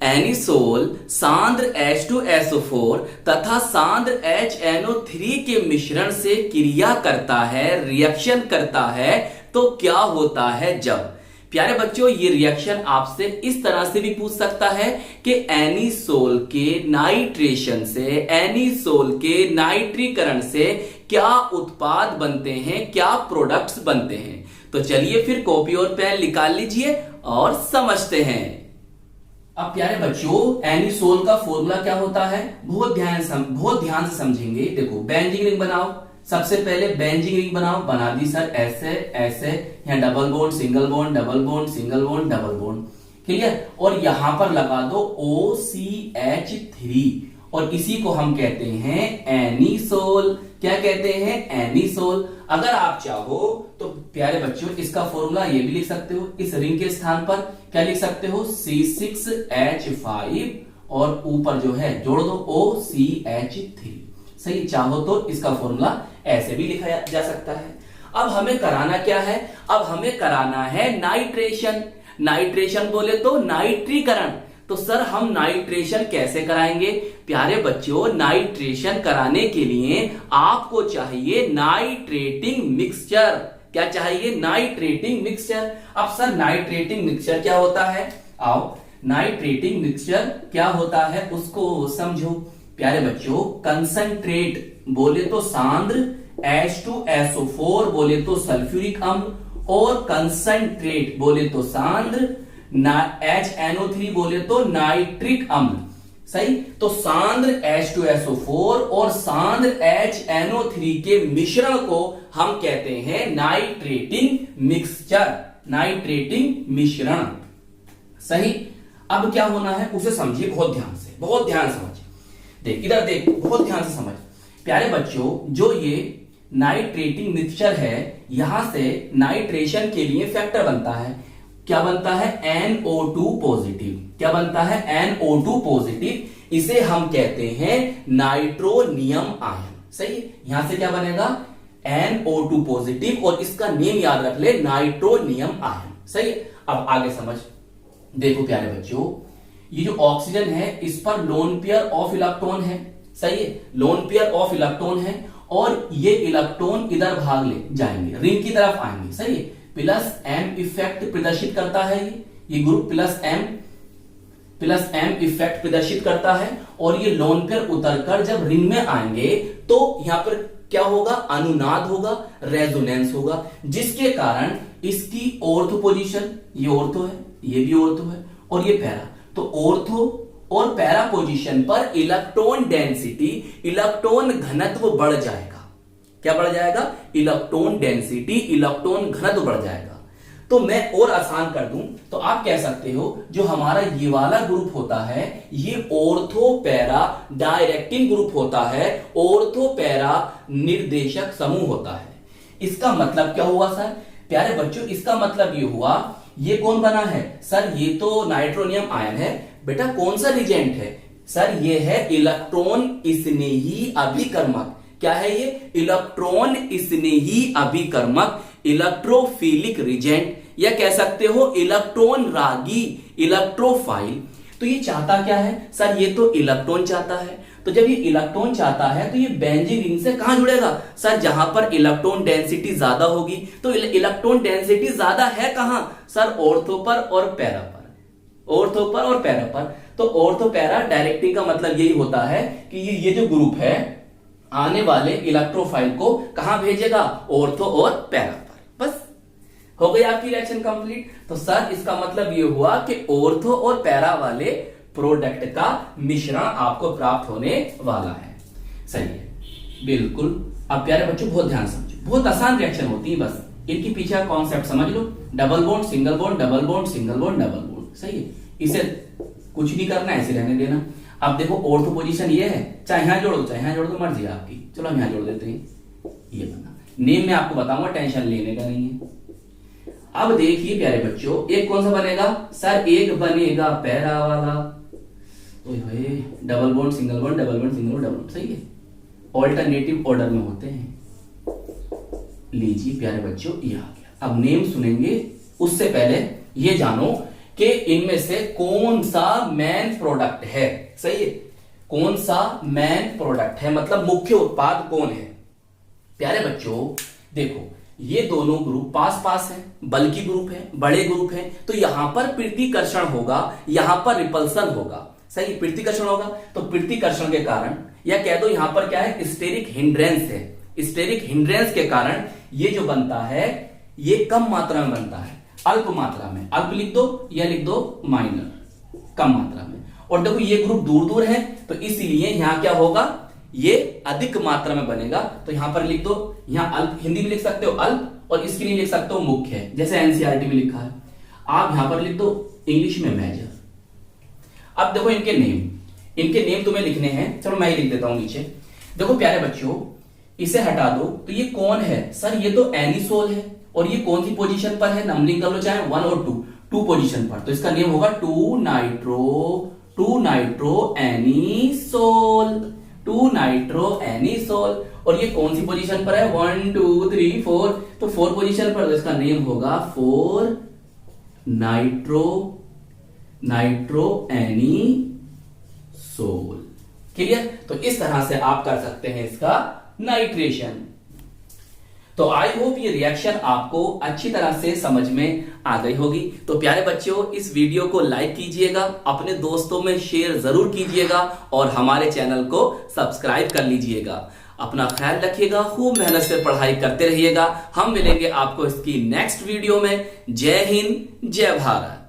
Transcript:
Anisole सांद्र H2SO4 तथा सांद्र HNO3 के मिश्रण से क्रिया करता है, रिएक्शन करता है, तो क्या होता है जब। प्यारे बच्चों, ये रिएक्शन आपसे इस तरह से भी पूछ सकता है कि एनिसोल के नाइट्रेशन से, एनिसोल के नाइट्रीकरण से क्या उत्पाद बनते हैं, क्या प्रोडक्ट्स बनते हैं। तो चलिए फिर कॉपी और पेन निकाल लीजिए और समझते हैं। अब प्यारे बच्चों, एनिसोल का फॉर्मूला क्या होता है, बहुत ध्यान से समझेंगे। देखो, बेंजीन रिंग बनाओ। सबसे पहले बेंजीन रिंग बनाओ, बना दी सर, ऐसे ऐसे, यहां double bond single bond, double bond single bond, double bond, clear. और यहां पर लगा दो OCH3 और इसी को हम कहते हैं एनिसोल। क्या कहते हैं, एनिसोल। अगर आप चाहो तो प्यारे बच्चों इसका फॉर्मूला ये भी लिख सकते हो, इस रिंग के स्थान पर क्या लिख सकते हो, C6H5 और ऊपर जो है जोड़ दो OCH3। सही, चाहो तो इसका फॉर्मूला ऐसे भी लिखा जा सकता है। अब हमें कराना क्या है, अब हमें कराना है नाइट्रेशन। नाइट्रेशन बोले तो नाइट्रीकरण। तो सर हम नाइट्रेशन कैसे कराएंगे। प्यारे बच्चों, नाइट्रेशन कराने के लिए आपको चाहिए नाइट्रेटिंग मिक्सचर। क्या चाहिए, नाइट्रेटिंग मिक्सचर। अब सर नाइट्रेटिंग मिक्सचर क्या होता है, आओ नाइट्रेटिंग मिक्सचर क्या होता है उसको समझो। प्यारे बच्चों, कंसंट्रेट बोले तो सांद्र, H2SO4 बोले तो सल्फ्यूरिक अम्ल, और कंसंट्रेट बोले तो सांद्र, HNO3 बोले तो नाइट्रिक अम्ल। सही, तो सांद्र H2SO4 और सांद्र HNO3 के मिश्रण को हम कहते हैं नाइट्रेटिंग मिक्सचर, नाइट्रेटिंग मिश्रण। सही, अब क्या होना है उसे समझिए बहुत ध्यान से, बहुत ध्यान समझ। देख इधर देख, बहुत ध्यान से समझ। प्यारे बच्चों, जो ये नाइट्रेटिंग मिक्सचर है, यहां से नाइट्रेशन के लिए फैक्टर बनता है। क्या बनता है, NO2 पॉजिटिव। क्या बनता है, NO2 पॉजिटिव। इसे हम कहते हैं नाइट्रोनियम आयन। सही, यहां से क्या बनेगा, NO2 पॉजिटिव, और इसका नेम याद रख ले, नाइट्रोनियम आयन। सही, अब आगे समझ। देखो प्यारे बच्चों, ये जो ऑक्सीजन है इस पर लोन पेयर ऑफ इलेक्ट्रॉन है। सही है, लोन पेयर ऑफ इलेक्ट्रॉन है, और ये इलेक्ट्रॉन इधर भाग ले जाएंगे, रिंग की तरफ आएंगे। सही है, प्लस M इफेक्ट प्रदर्शित करता है ये ग्रुप प्लस M इफेक्ट प्रदर्शित करता है, और ये लोन पेयर उतरकर जब रिंग में आएंगे तो यहां पर क्या होगा, अनुनाद होगा, रेजोनेंस होगा, जिसके कारण इसकी ऑर्थो पोजीशन, ये ऑर्थो है, ये भी ऑर्थो है, और ये पैरा। तो ऑर्थो और पैरा पोजीशन पर इलेक्ट्रॉन डेंसिटी, इलेक्ट्रॉन घनत्व बढ़ जाएगा। क्या बढ़ जाएगा, इलेक्ट्रॉन डेंसिटी, इलेक्ट्रॉन घनत्व बढ़ जाएगा। तो मैं और आसान कर दूं तो आप कह सकते हो जो हमारा ये वाला ग्रुप होता है ये ऑर्थो पैरा डायरेक्टिंग ग्रुप होता है, ऑर्थो पैरा निर्देशक समूह होता है। इसका मतलब क्या हुआ सर, प्यारे बच्चों इसका मतलब ये हुआ, ये कौन बना है सर, ये तो नाइट्रोनियम आयन है। बेटा कौन सा रिजेंट है सर, ये है इलेक्ट्रॉन स्नेही अभिकर्मक। क्या है ये, इलेक्ट्रॉन स्नेही अभिकर्मक, इलेक्ट्रोफिलिक रिजेंट, या कह सकते हो इलेक्ट्रॉन रागी, इलेक्ट्रोफाइल। तो ये चाहता क्या है सर, ये तो इलेक्ट्रॉन चाहता है। तो जब ये इलेक्ट्रॉन चाहता है तो ये बेंजीन रिंग से कहां जुड़ेगा सर, जहां पर इलेक्ट्रॉन डेंसिटी ज्यादा होगी। तो इलेक्ट्रॉन डेंसिटी ज्यादा है कहां सर, ऑर्थो पर और पैरा पर, ऑर्थो पर और पैरा पर। तो ऑर्थो पैरा डायरेक्टिंग का मतलब यही होता है कि ये जो ग्रुप है आने वाले इलेक्ट्रोफाइल को कहां भेजेगा, ऑर्थो और पैरा पर। बस हो गई आपकी रिएक्शन कंप्लीट। तो सर इसका मतलब ये हुआ कि ऑर्थो और पैरा वाले प्रोडक्ट का मिश्रण आपको प्राप्त होने वाला है। सही है, बिल्कुल। अब प्यारे बच्चों बहुत ध्यान समझो, बहुत आसान रिएक्शन होती है, बस इनके पीछे का कॉन्सेप्ट समझ लो। Double bond single bond, double bond single bond, double bond. सही है, इसे कुछ नहीं करना, ऐसे रहने देना। अब देखो ऑर्थो पोजीशन ये है, चाहे यहां जोड़ दो चाहे यहां जोड़ दो, मर्जी आपकी। चलो हम यहां जोड़ देते हैं, ये बना। नेम में आपको बताऊंगा, टेंशन लेने का नहीं है। अब देखिए प्यारे बच्चों, एक कौन सा बनेगा सर, एक बनेगा पैरा वाला, double bond single bond, double bond single bond, double bond. सही है, ऑल्टरनेटिव ऑर्डर में होते हैं। लीजिए प्यारे बच्चों, ये आ गया। अब नेम सुनेंगे उससे पहले ये जानो कि इनमें से कौन सा मेन प्रोडक्ट है। सही है, कौन सा मेन प्रोडक्ट है, मतलब मुख्य उत्पाद कौन है। प्यारे बच्चों देखो, ये दोनों ग्रुप पास पास हैं, बल्कि ग्रुप है, बड़े ग्रुप है, तो यहां पर प्रीतिकर्षण होगा, यहां पर रिपल्सन होगा। सही, प्रीतिकर्षण होगा, तो प्रीतिकर्षण के कारण, या कह दो यहां पर क्या है, स्टेरिक हिंड्रेंस है। स्टेरिक हिंड्रेंस के कारण ये जो बनता है ये कम मात्रा में बनता है, अल्प मात्रा में। अल्प लिख दो या लिख दो माइनर, कम मात्रा में। और देखो ये ग्रुप दूर दूर है, तो इसीलिए यहां क्या होगा, ये अधिक मात्रा में बनेगा। तो यहां पर लिख दो, यहां अल्प, हिंदी में लिख सकते हो अल्प, और इसके लिए लिख सकते हो मुख्य है, जैसे एनसीईआरटी में लिखा है। आप यहां पर लिख दो इंग्लिश में मेजर। अब देखो इनके नेम तुम्हें लिखने हैं, चलो मैं ही लिख देता हूं नीचे। देखो प्यारे बच्चों, इसे हटा दो, तो ये कौन है सर, ये तो एनिसोल है, और ये कौन सी पोजीशन पर है, नंबरिंग कर लो चाहे 1 और 2 पोजीशन पर, तो इसका नेम होगा 2 नाइट्रो एनिसोल, 2 नाइट्रो एनिसोल। और ये कौन सी पोजीशन पर है, 1 2 3 4, तो 4 पोजीशन पर, तो इसका नेम होगा 4 नाइट्रो एनिसोल। क्लियर। तो इस तरह से आप कर सकते हैं इसका नाइट्रेशन। तो आई होप ये रिएक्शन आपको अच्छी तरह से समझ में आ गई होगी। तो प्यारे बच्चों, इस वीडियो को लाइक कीजिएगा, अपने दोस्तों में शेयर जरूर कीजिएगा, और हमारे चैनल को सब्सक्राइब कर लीजिएगा। अपना ख्याल रखिएगा, खूब मेहनत से पढ़ाई करते रहिएगा। हम मिलेंगे आपको इसकी नेक्स्ट वीडियो में। जय हिंद, जय भारत।